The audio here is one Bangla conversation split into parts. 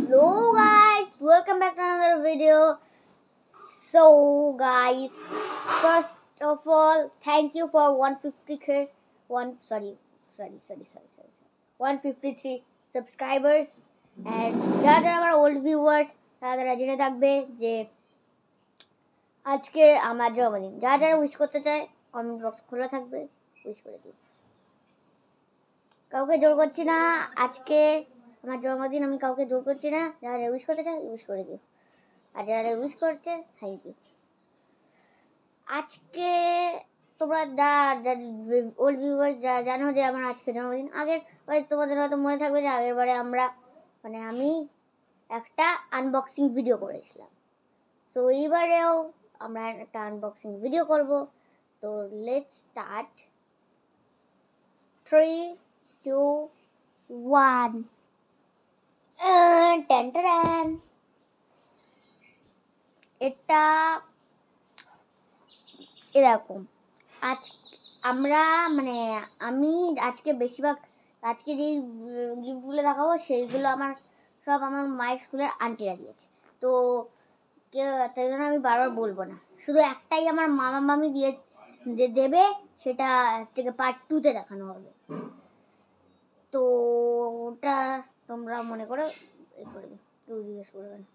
Hello guys, welcome back to another video. So guys, first of all, thank you for 150k 153 subscribers and যারা আমার old viewers তারা জেনে থাকবে যে আজকে আমার জন্মদিন। যারা উইশ করতে চায় কমেন্ট বক্স খোলা থাকবে, উইশ করে দিন। কাউকে জোর করছি না, আজকে আমার জন্মদিন, আমি কাউকে জোর করছি না। যারা উইশ করতে চায় উইশ করে দিও, আর যারা উইশ করছে থ্যাংক ইউ। আজকে তোমরা ওল্ড ভিউয়ার্স যারা জানো যে আমার আজকে জন্মদিন, আগের তোমাদের হয়তো মনে থাকবে যে আগের বারে আমি একটা আনবক্সিং ভিডিও করেছিলাম। সো এইবারেও আমরা একটা আনবক্সিং ভিডিও করব। তো লেটস স্টার্ট। 3, 2, 1। এটা এরকম। আমি আজকে বেশিরভাগ আজকে যেই গিফটগুলো দেখাবো সেইগুলো আমার মায়ের স্কুলের আন্টিরা দিয়েছে। তো তাই জন্য আমি বারবার বলবো না, শুধু একটাই আমার মামা মামি দেবে, সেটা থেকে পার্ট 2-তে দেখানো হবে। তো ওটা তোমরা মনে করো করে দিও, কেউ জিজ্ঞেস করবে না।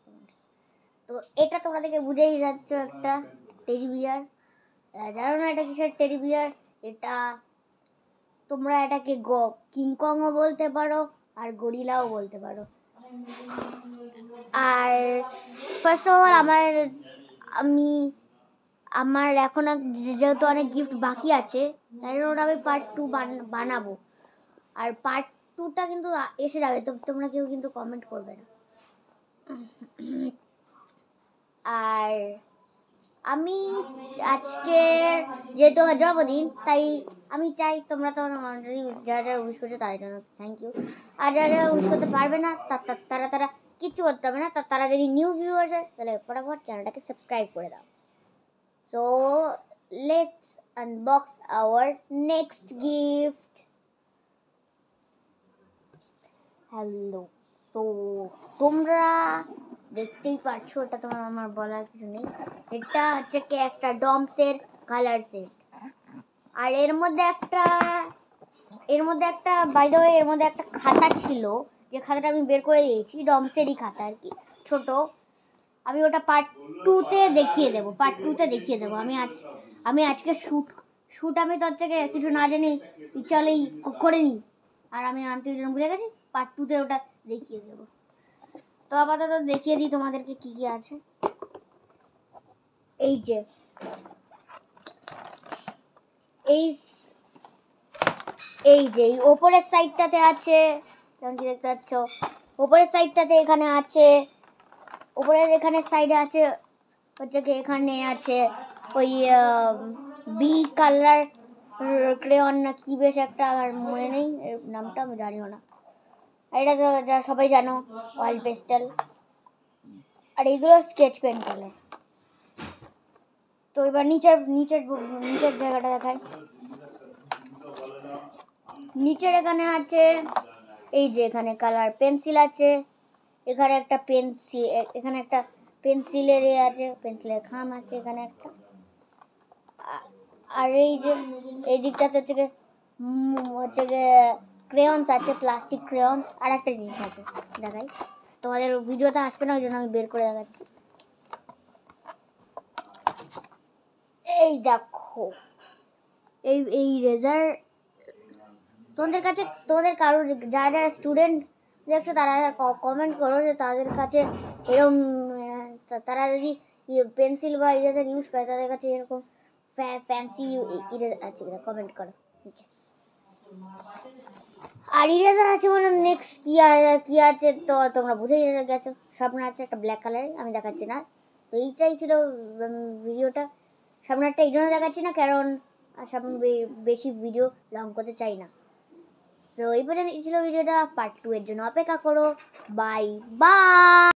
তো এটা তোমরা দেখে বুঝেই যাচ্ছ, একটা টেডি বিয়ার। জানো না এটা কিসের টেডি বিয়ার? এটা তোমরা এটাকে কিংকংও বলতে পারো আর গরিলাও বলতে পারো। আর ফার্স্ট অফ অল আমার এখন যেহেতু অনেক গিফট বাকি আছে, তাই জন্য আমি পার্ট 2 বানাবো। আর পার্ট 2টা কিন্তু এসে যাবে, তো তোমরা কেউ কিন্তু কমেন্ট করবে না। আর আমি আজকে যেহেতু আমার জন্মদিন, তাই আমি চাই তোমরা যারা উইশ করছো তাদের জন্য থ্যাংক ইউ। আর যারা উইশ করতে পারবে না তারা কিচ্ছু করতে হবে না। তারা যদি নিউ ভিউয়ার্স হয় তাহলে ফটাফট চ্যানেলটাকে সাবস্ক্রাইব করে দাও। So let's unbox hour next gift. Hello, তো তোমরা দেখতেই পাচ্ছো, এটা তোমার আমার বলার কিছু নেই। এটা হচ্ছে কি একটা ডমসের কালার সেট। আর এর মধ্যে একটা বাই দ্য ওয়ে এর মধ্যে একটা খাতা ছিল, যে খাতাটা আমি বের করে দিয়েছি, ডমসেরই খাতা আর কি, ছোট। আমি ওটা পার্ট 2-তে দেখিয়ে দেবো। আমি আজকে শ্যুট আমি তো হচ্ছে কিছু না জানি ইচ্ছালেই করে নিই। আর আমি আনতে ভুলে গেছি, পার্ট 2-তে ওটা দেখিয়ে দেবো। তো আপাতত দেখিয়ে দিই তোমাদেরকে কি কি আছে। এই যে এই ওপরের সাইডটাতে আছে, যেমন কি দেখতে পাচ্ছ, ওপরের সাইডটাতে এখানে আছে, ওপরের এখানে সাইডে আছে হচ্ছে কি এখানে আছে ওই বি কালার ক্রেয়ন না কি বেশ একটা, আমার মনে নেই নামটা, আমি জানিও না। এটা তো যা সবাই জানো, অয়েল পেস্টেল। আর এইগুলো স্কেচ পেন কালার। তো এবার নিচের জায়গাটা দেখাই। নিচের এখানে আছে এই যে এখানে কালার পেন্সিল আছে, এখানে একটা পেন্সিলের আছে, পেন্সিলের খাম আছে এখানে একটা। আর এই যে এই দিকটাতে হচ্ছে ক্রেয়ন্স আছে, প্লাস্টিক ক্রেয়ন্স। আর একটা জিনিস আছে, দেখাই, তোমাদের ভিডিওতে আসবে না ওই জন্য আমি বের করে দেখাচ্ছি। এই দেখো, এই রেজার। তোমাদের কারোর যারা স্টুডেন্ট দেখছো তারা কমেন্ট করো যে তাদের কাছে এরকম, তারা যদি পেন্সিল বা ইরেজার ইউজ করে তাদের কাছে এরকম ফ্যান্সি ইরেজার আছে কিনা কমেন্ট করো। আর ইরেজার আছে মানে নেক্সট কি আছে তো তোমরা বুঝে গেছো। সামনে আছে একটা ব্ল্যাক কালার, আমি দেখাচ্ছি না। তো এইটাই ছিল ভিডিওটা। সামনেরটা এই জন্য দেখাচ্ছি না কারণ সামনে বেশি ভিডিও লং করতে চাই না। সো এই পর্যন্ত ছিল ভিডিওটা, পার্ট 2 এর জন্য অপেক্ষা করো। Bye bye.